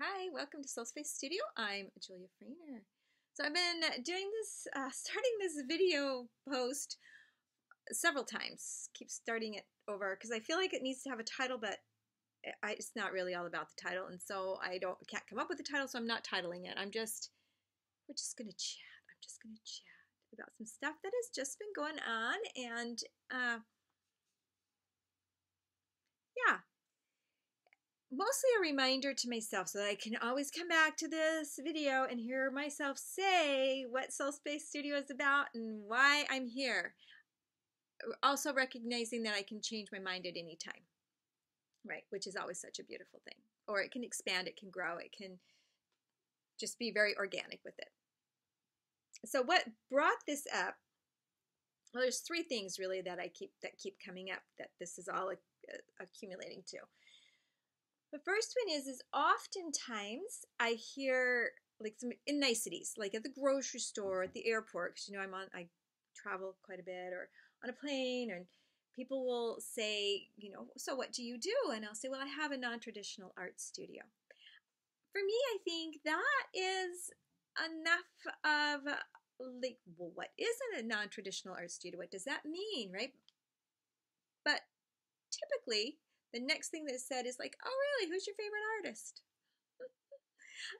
Hi, welcome to Soul Space Studio. I'm Julia Freiner. So I've been doing this, starting this video post several times. Keep starting it over because I feel like it needs to have a title, but it's not really all about the title, and so can't come up with a title, so I'm not titling it. We're just gonna chat. I'm just gonna chat about some stuff that has just been going on, and yeah. Mostly a reminder to myself so that I can always come back to this video and hear myself say what Soul Space Studio is about and why I'm here. Also recognizing that I can change my mind at any time, right? Which is always such a beautiful thing. Or it can expand, it can grow, it can just be very organic with it. So what brought this up? Well, there's three things really that keep coming up that this is all accumulating to. The first one is oftentimes I hear like some niceties, like at the grocery store, at the airport, because I travel quite a bit, or on a plane, and people will say, so what do you do? And I'll say, well, I have a non-traditional art studio. For me, I think that is enough of like, well, what is a non-traditional art studio? What does that mean, right? But typically, the next thing that's said is like, oh, really? Who's your favorite artist?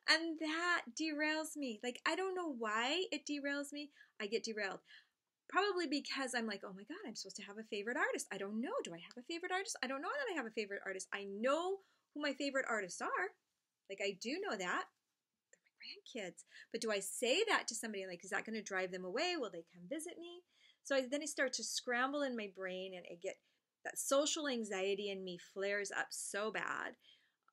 And that derails me. Like, I don't know why it derails me. I get derailed. Probably because I'm like, oh my God, I'm supposed to have a favorite artist. I don't know. Do I have a favorite artist? I don't know that I have a favorite artist. I know who my favorite artists are. Like, I do know that. They're my grandkids. But do I say that to somebody? Like, is that going to drive them away? Will they come visit me? So then I start to scramble in my brain, and I get that social anxiety in me flares up so bad.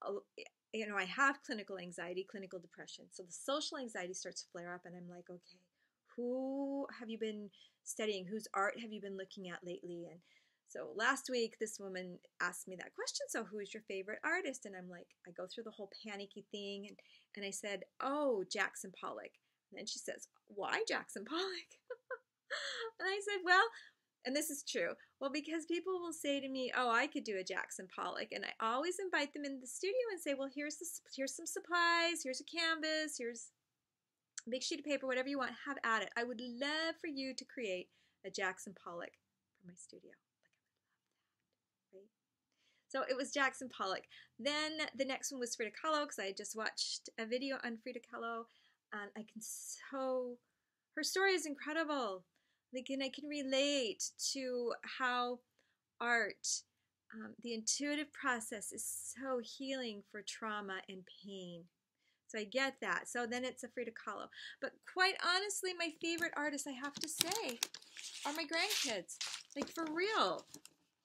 I have clinical anxiety, clinical depression. So the social anxiety starts to flare up, and I'm like, okay, who have you been studying? Whose art have you been looking at lately? And so last week, this woman asked me that question. So who's your favorite artist? And I'm like, I go through the whole panicky thing. And I said, oh, Jackson Pollock. And then she says, why Jackson Pollock? And I said, well, and this is true. Well, because people will say to me, oh, I could do a Jackson Pollock. And I always invite them in the studio and say, well, here's some supplies. Here's a canvas. Here's a big sheet of paper, whatever you want, have at it. I would love for you to create a Jackson Pollock for my studio. Like, I would love that, right? So it was Jackson Pollock. Then the next one was Frida Kahlo, because I had just watched a video on Frida Kahlo. And her story is incredible. And I can relate to how art, the intuitive process is so healing for trauma and pain. So I get that. So then it's a Frida Kahlo. But quite honestly, my favorite artists, I have to say, are my grandkids. Like, for real.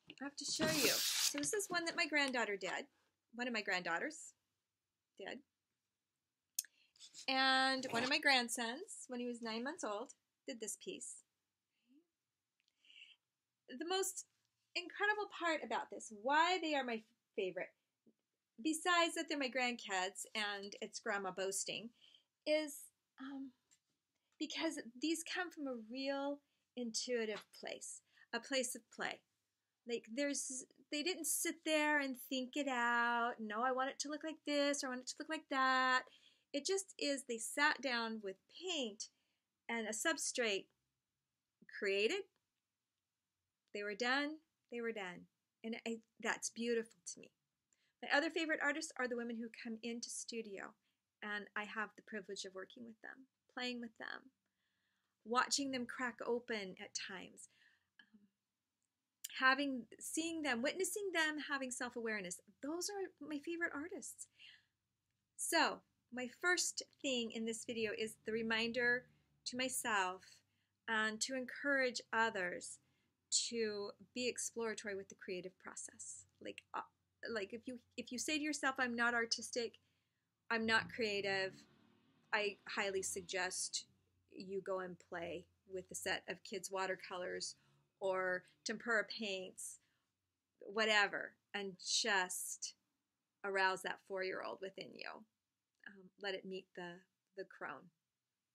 I have to show you. So this is one that my granddaughter did. One of my granddaughters did. And one of my grandsons, when he was 9 months old, did this piece. The most incredible part about this, why they are my favorite, besides that they're my grandkids and it's grandma boasting, is because these come from a real intuitive place, a place of play. Like, they didn't sit there and think it out. No, I want it to look like this, or I want it to look like that. It just is, they sat down with paint and a substrate, created. They were done. They were done. And that's beautiful to me. My other favorite artists are the women who come into studio, and I have the privilege of working with them, playing with them, watching them crack open at times, seeing them, witnessing them having self-awareness. Those are my favorite artists. So my first thing in this video is the reminder to myself and to encourage others to be exploratory with the creative process. Like if you say to yourself, I'm not artistic, I'm not creative, I highly suggest you go and play with a set of kids' watercolors or tempera paints, whatever, and just arouse that 4-year-old within you. Let it meet the crone.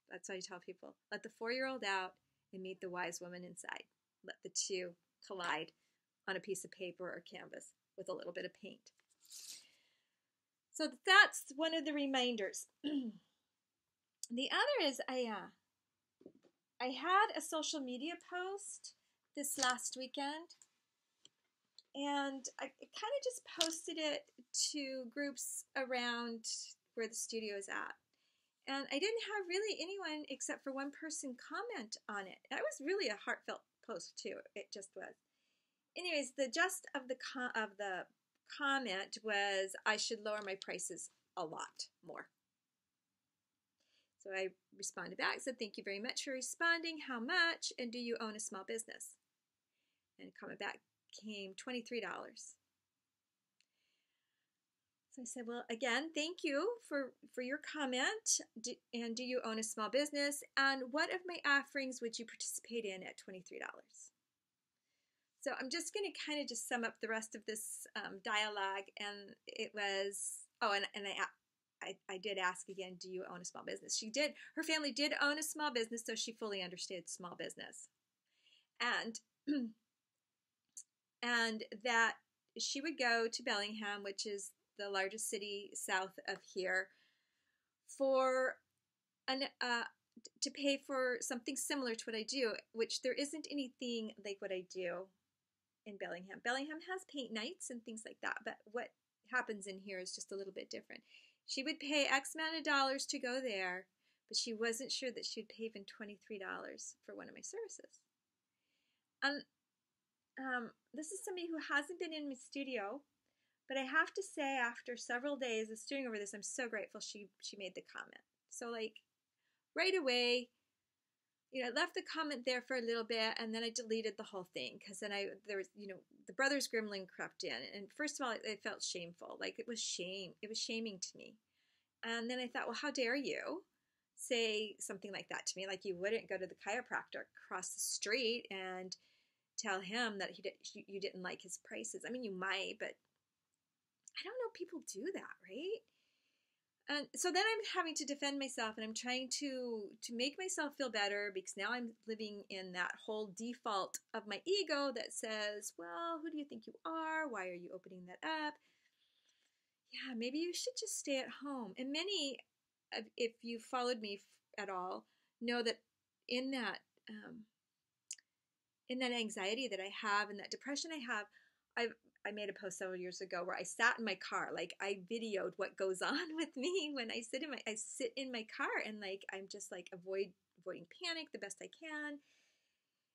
That's why I tell people, let the 4-year-old out and meet the wise woman inside. Let the two collide on a piece of paper or canvas with a little bit of paint. So that's one of the reminders. The other is I had a social media post this last weekend, and I kind of just posted it to groups around where the studio is at. And I didn't have really anyone except for one person comment on it. That was really a heartfelt post too. It just was. Anyways, the gist of the comment was I should lower my prices a lot more. So I responded back, said, thank you very much for responding. How much? And do you own a small business? And a comment back came $23. So I said, well, again, thank you for your comment. And do you own a small business? And what of my offerings would you participate in at $23? So I'm just going to kind of just sum up the rest of this dialogue. And it was, oh, and I did ask again, do you own a small business? She did. Her family did own a small business, so she fully understood small business. And and that she would go to Bellingham, which is the largest city south of here, for to pay for something similar to what I do, which there isn't anything like what I do in Bellingham. Bellingham has paint nights and things like that, but what happens in here is just a little bit different. She would pay X amount of dollars to go there, but she wasn't sure that she'd pay even $23 for one of my services. This is somebody who hasn't been in my studio, but I have to say, after several days of stewing over this, I'm so grateful she made the comment. So like right away, I left the comment there for a little bit, and then I deleted the whole thing because then there was the Brothers Grimling crept in, and first of all, it felt shameful, like it was shaming to me, and then I thought, well, how dare you say something like that to me? Like you wouldn't go to the chiropractor across the street and tell him that you didn't like his prices. I mean, you might, but I don't know, people do that, right? And so then I'm having to defend myself, and I'm trying to make myself feel better, because now I'm living in that whole default of my ego that says, well, who do you think you are? Why are you opening that up? Yeah, maybe you should just stay at home. And many, if you followed me at all, know that in that anxiety that I have and that depression I have, I made a post several years ago where I sat in my car, like I videoed what goes on with me when I sit in my car, and like I'm just like avoiding panic the best I can.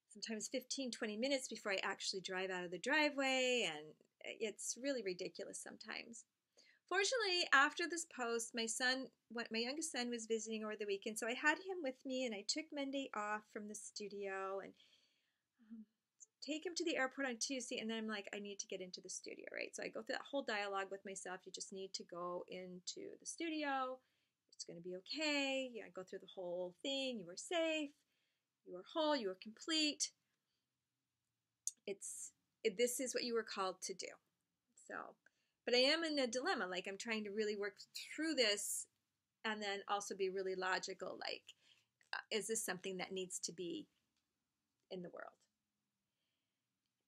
Sometimes 15-20 minutes before I actually drive out of the driveway, and it's really ridiculous sometimes. Fortunately, after this post, my youngest son was visiting over the weekend, so I had him with me, and I took Monday off from the studio and take him to the airport on Tuesday, and then I'm like, I need to get into the studio, right? So I go through that whole dialogue with myself. You just need to go into the studio. It's going to be okay. I go through the whole thing. You are safe. You are whole. You are complete. This is what you were called to do. So, but I am in a dilemma. Like I'm trying to really work through this, and then also be really logical. Like, is this something that needs to be in the world?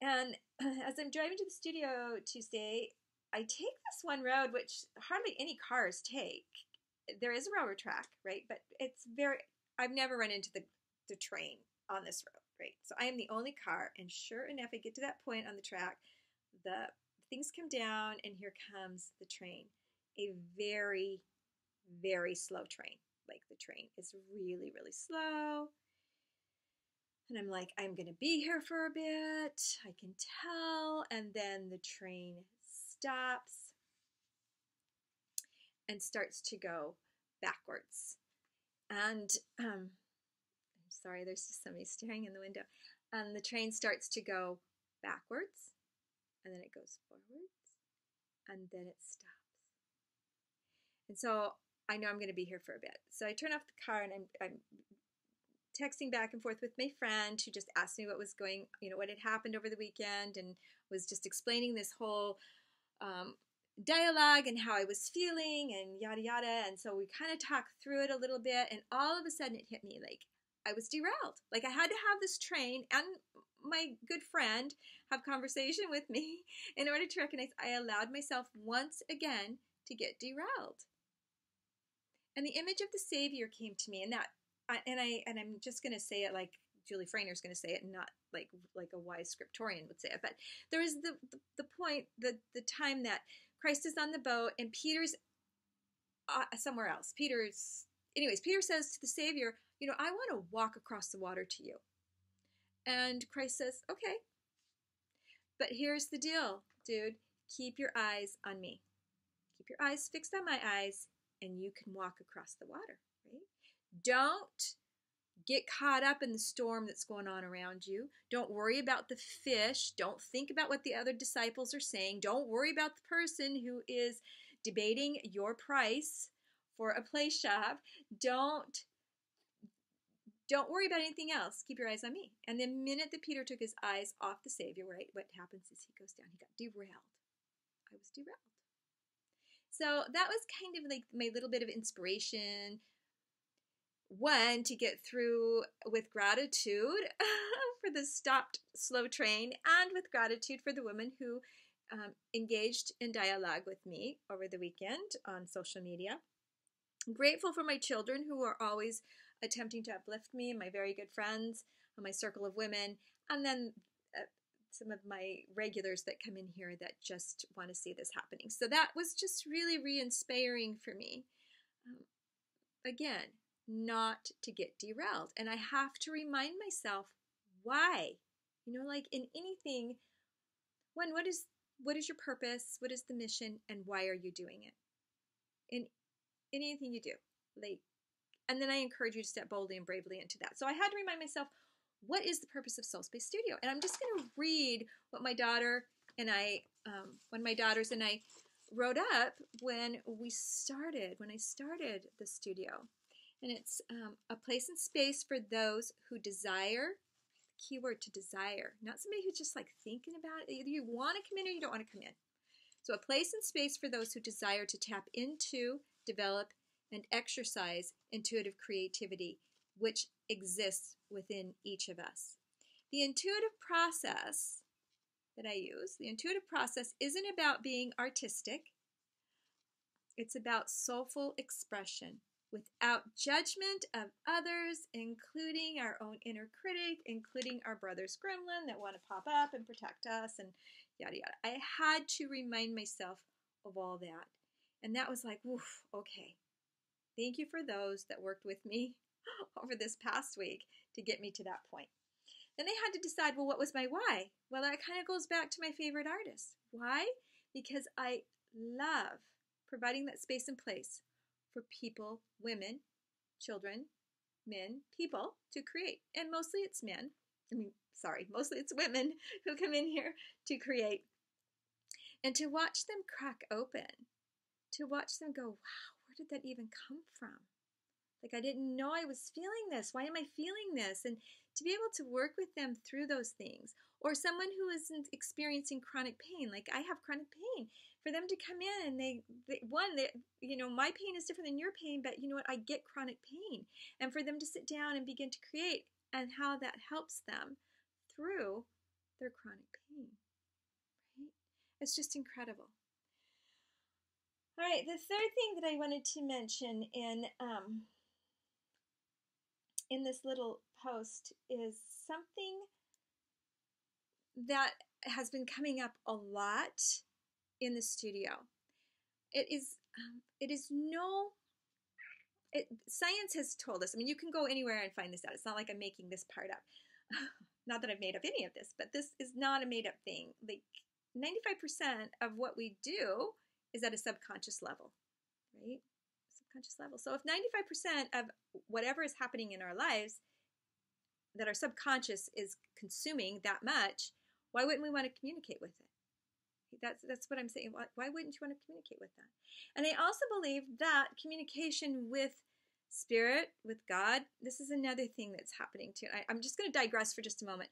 And as I'm driving to the studio Tuesday, I take this one road which hardly any cars take. There is a railroad track, right? But I've never run into the train on this road, right? So I am the only car, and sure enough, I get to that point on the track, the things come down, and here comes the train. A very, very slow train. Like the train is really, really slow. And I'm like, I'm going to be here for a bit. I can tell. And then the train stops and starts to go backwards. And I'm sorry, there's just somebody staring in the window. And the train starts to go backwards. And then it goes forwards. And then it stops. And so I know I'm going to be here for a bit. So I turn off the car, and I'm texting back and forth with my friend, who just asked me what had happened over the weekend, and was just explaining this whole dialogue and how I was feeling and yada yada. And so we kind of talked through it a little bit, and all of a sudden it hit me like I was derailed. Like I had to have this train and my good friend have conversation with me in order to recognize I allowed myself once again to get derailed. And the image of the Savior came to me, and I'm just going to say it like Julie Frainer's going to say it, and not like a wise scriptorian would say it. But there is the point, the time that Christ is on the boat, and Peter's somewhere else. Peter says to the Savior, I want to walk across the water to you. And Christ says, okay. But here's the deal, dude. Keep your eyes on me. Keep your eyes fixed on my eyes, and you can walk across the water, right? Don't get caught up in the storm that's going on around you. Don't worry about the fish. Don't think about what the other disciples are saying. Don't worry about the person who is debating your price for a play shop. Don't worry about anything else. Keep your eyes on me. And the minute that Peter took his eyes off the Savior, right, what happens is he goes down. He got derailed. I was derailed. So that was kind of like my little bit of inspiration. One, to get through with gratitude for the stopped slow train, and with gratitude for the woman who engaged in dialogue with me over the weekend on social media. I'm grateful for my children who are always attempting to uplift me, and my very good friends, my circle of women, and then some of my regulars that come in here that just want to see this happening. So that was just really re-inspiring for me. Again, not to get derailed. And I have to remind myself why. Like in anything, what is your purpose? What is the mission? And why are you doing it? In anything you do. And then I encourage you to step boldly and bravely into that. So I had to remind myself, what is the purpose of Soul Space Studio? And I'm just going to read what my daughter and I, one of my daughters and I wrote up when I started the studio. And it's a place and space for those who desire, keyword to desire, not somebody who's just like thinking about it. Either you want to come in or you don't want to come in. So a place and space for those who desire to tap into, develop, and exercise intuitive creativity, which exists within each of us. The intuitive process that I use, the intuitive process isn't about being artistic. It's about soulful expression without judgment of others, including our own inner critic, including our brother's gremlin that want to pop up and protect us, and yada yada. I had to remind myself of all that. And that was like, woof, okay. Thank you for those that worked with me over this past week to get me to that point. Then I had to decide, well, what was my why? Well, that kind of goes back to my favorite artist. Why? Because I love providing that space and place for people, women, children, men, people to create. And mostly it's men. Mostly it's women who come in here to create. And to watch them crack open, to watch them go, wow, where did that even come from? Like, I didn't know I was feeling this. Why am I feeling this? And to be able to work with them through those things. Or someone who isn't experiencing chronic pain, like I have chronic pain, for them to come in and my pain is different than your pain, but you know what, I get chronic pain. And for them to sit down and begin to create, and how that helps them through their chronic pain, right? It's just incredible. All right, the third thing that I wanted to mention in this little post is something that has been coming up a lot in the studio. Science has told us, you can go anywhere and find this out. It's not like I'm making this part up. Not that I've made up any of this, but this is not a made up thing. Like 95% of what we do is at a subconscious level, right? Subconscious level. So if 95% of whatever is happening in our lives that our subconscious is consuming that much, why wouldn't we want to communicate with it? That's what I'm saying. Why wouldn't you want to communicate with that? And I also believe that communication with spirit, with God, this is another thing that's happening too. I'm just going to digress for just a moment.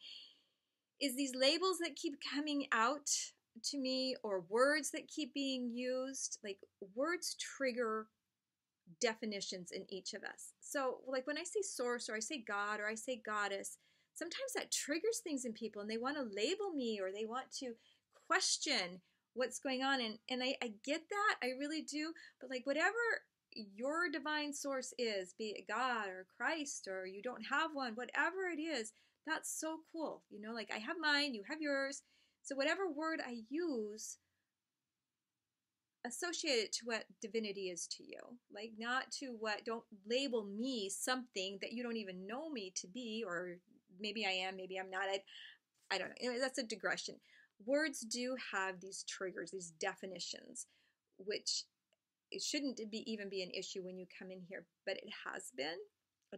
Is these labels that keep coming out to me, or words that keep being used, like words trigger definitions in each of us. So like when I say source, or I say God, or I say goddess, sometimes that triggers things in people, and they want to label me, or they want to question what's going on. And I get that, I really do. But like whatever your divine source is, be it God or Christ, or you don't have one, whatever it is, that's so cool. You know, like I have mine, you have yours. So whatever word I use, associate it to what divinity is to you. Like not to what, don't label me something that you don't even know me to be, or maybe I am, maybe I'm not. I don't know. That's a digression. Words do have these triggers, these definitions, which it shouldn't even be an issue when you come in here, but it has been a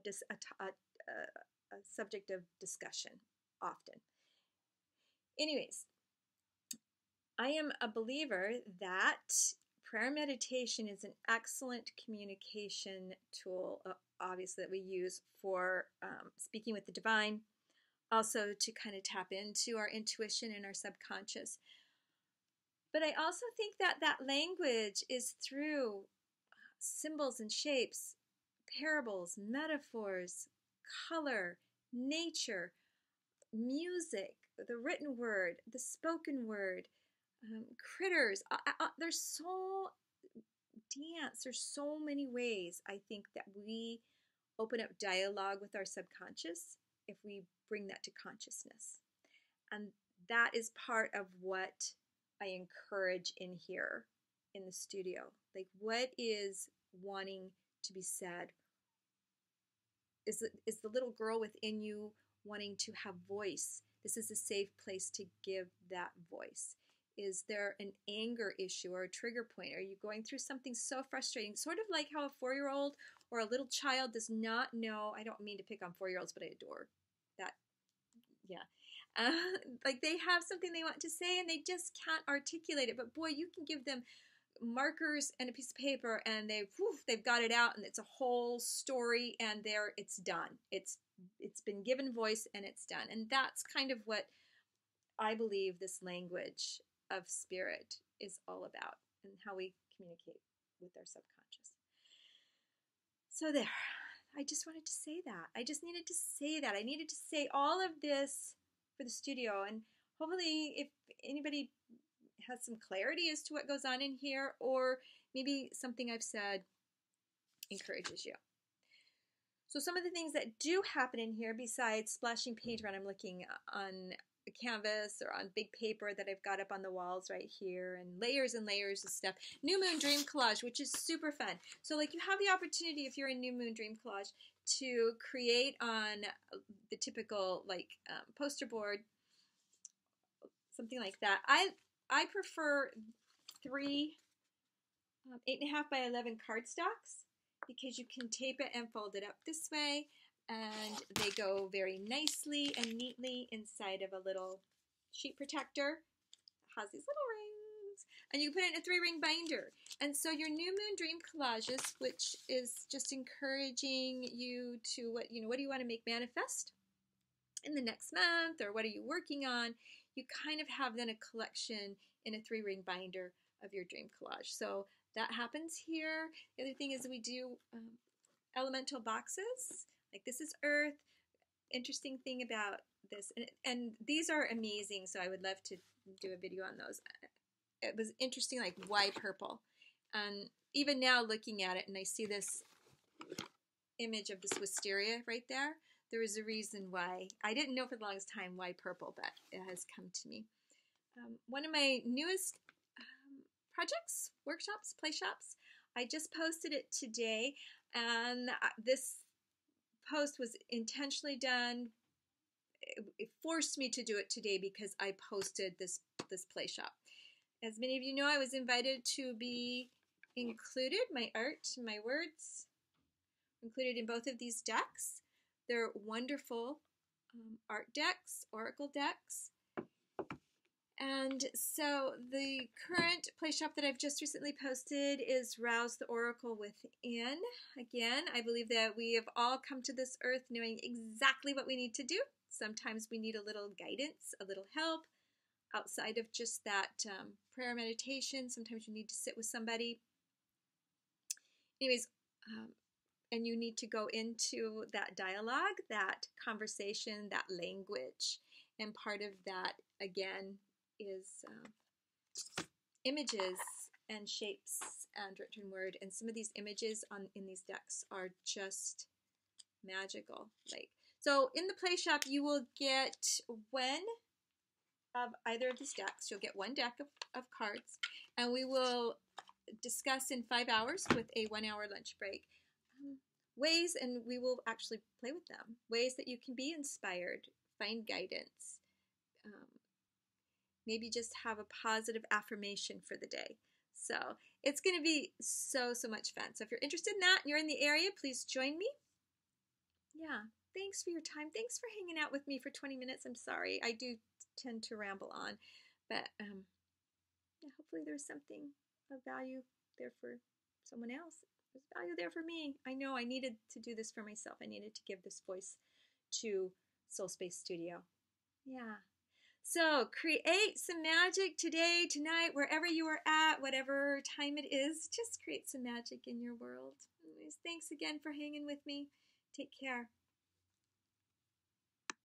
subject of discussion often. Anyways, I am a believer that prayer meditation is an excellent communication tool, obviously, that we use for speaking with the divine, also to kind of tap into our intuition and our subconscious. But I also think that that language is through symbols and shapes, parables, metaphors, color, nature, music, the written word, the spoken word, critters. There's so dance. There's so many ways I think that we open up dialogue with our subconscious if we bring that to consciousness. And that is part of what I encourage in here in the studio. Like, what is wanting to be said? Is the little girl within you wanting to have voice? This is a safe place to give that voice. Is there an anger issue or a trigger point? Are you going through something so frustrating? Sort of like how a 4-year-old or a little child does not know. I don't mean to pick on 4-year-olds, but I adore that. Yeah. Like they have something they want to say and they just can't articulate it. But boy, you can give them markers and a piece of paper and they've got it out, and it's a whole story, and it's done. It's been given voice and it's done. And that's kind of what I believe this language of spirit is all about, and how we communicate with our subconscious. So there, I just wanted to say that. I just needed to say that. I needed to say all of this for the studio, and hopefully if anybody has some clarity as to what goes on in here, or maybe something I've said encourages you. So some of the things that do happen in here, besides splashing paint when I'm looking on a canvas or on big paper that I've got up on the walls right here, and layers of stuff. New Moon Dream Collage, which is super fun. So like you have the opportunity, if you're in New Moon Dream Collage, to create on the typical like poster board, something like that. I prefer 3 8.5 by 11 cardstocks, because you can tape it and fold it up this way, and they go very nicely and neatly inside of a little sheet protector. It has these little rings, and you can put it in a 3-ring binder. And so your New Moon Dream Collages, which is just encouraging you to what do you want to make manifest in the next month, or what are you working on? You kind of have then a collection in a 3-ring binder of your dream collage. So that happens here. The other thing is we do elemental boxes. Like this is Earth. Interesting thing about this, and these are amazing, so I would love to do a video on those. It was interesting, like why purple? And even now looking at it, and I see this image of this wisteria right there, there is a reason why. I didn't know for the longest time why purple, but it has come to me. One of my newest projects, workshops, play shops, I just posted it today, and this post was intentionally done. It forced me to do it today because I posted this play shop. As many of you know, I was invited to be included, my art, my words, included in both of these decks. They're wonderful art decks, oracle decks. And so the current play shop that I've just recently posted is Rouse the Oracle Within. Again, I believe that we have all come to this earth knowing exactly what we need to do. Sometimes we need a little guidance, a little help outside of just that prayer meditation. Sometimes you need to sit with somebody. Anyways, and you need to go into that dialogue, that conversation, that language. And part of that, again, is images and shapes and written word, and some of these images in these decks are just magical. Like, so in the play shop you will get one of either of these decks. You'll get one deck of cards, and we will discuss in 5 hours with a 1 hour lunch break ways, and we will actually play with them, ways that you can be inspired, find guidance, maybe just have a positive affirmation for the day. So it's going to be so much fun. So if you're interested in that and you're in the area, please join me. Yeah, thanks for your time. Thanks for hanging out with me for 20 minutes. I'm sorry, I do tend to ramble on, but yeah, hopefully there's something of value there for someone else. There's value there for me. I know I needed to do this for myself. I needed to give this voice to Soul Space Studio. Yeah. So create some magic today, tonight, wherever you are at, whatever time it is. Just create some magic in your world. Anyways, thanks again for hanging with me. Take care.